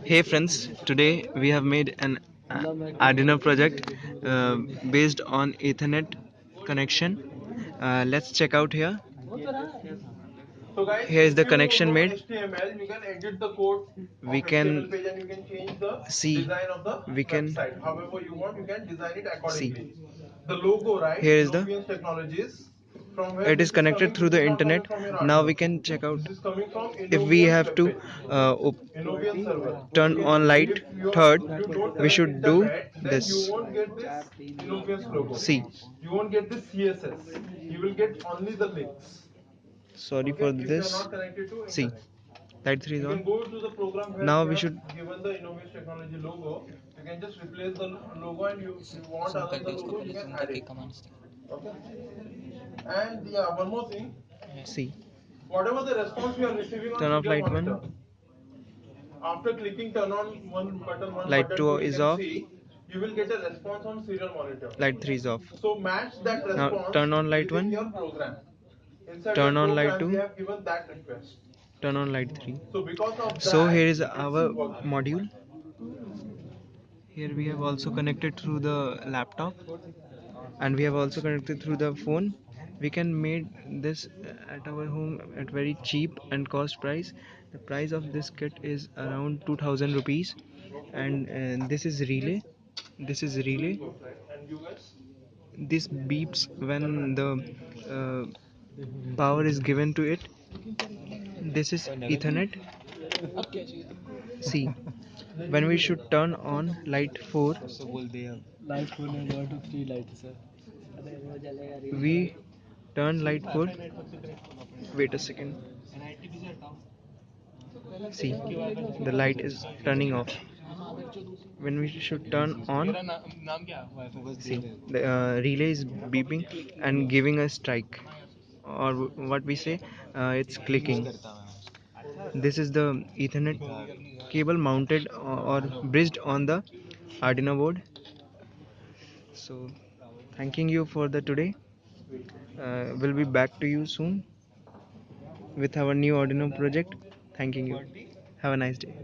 Hey friends, today we have made an Arduino project based on Ethernet connection. Let's check out here. So guys, Here is if the you connection know made. HTML, you can edit the code We of HTML can page and you can change the see. design of the We can website. However you want, you can design it see. accordingly. The logo, right? Here is the. Innovians Technologies. From where It is this is connected coming, through this the is not coming internet. from your Now we Arduino. can check out. This is coming from If we Innovians have web to page. Innovian server. turn Okay. on light If third, you don't we connect should do internet, then you this. won't get this Innovians logo. See. You won't get the CSS. You will get only the links. Sorry Okay, for if you are this. not connected to See. internet. Light 3 is You can on. go to the program where Now we we have should. given the Innovians Technology logo. You can just replace the logo, and if you want another logo, you can add it. Okay. And yeah, one more thing. See. Whatever the response you are receiving on Turn off serial light monitor, 1. after clicking turn on one Light button 2 2, you is can off. see you will get a response on serial monitor. Light 3 is off. So match that Now response turn on light within your 1. program. Inside your Turn on light program, we 2. have given that request. Turn on light 3. So because of So that, here is it's our working. module. Here we have also connected through the laptop, and we have also connected through the phone. We can made this at our home at very cheap and cost price. The price of this kit is around 2000 rupees, and this is relay. This is relay. And you guys? This beeps when the power is given to it. This is Ethernet. See, when we should turn on light 4, we turn light 4. Wait a second. See, the light is turning off. When we should turn on, see, the relay is beeping and giving a strike, or what we say, it's clicking. This is the Ethernet cable mounted or bridged on the Arduino board. So thanking you for the today. We'll be back to you soon with our new Arduino project. Thanking you. Have a nice day.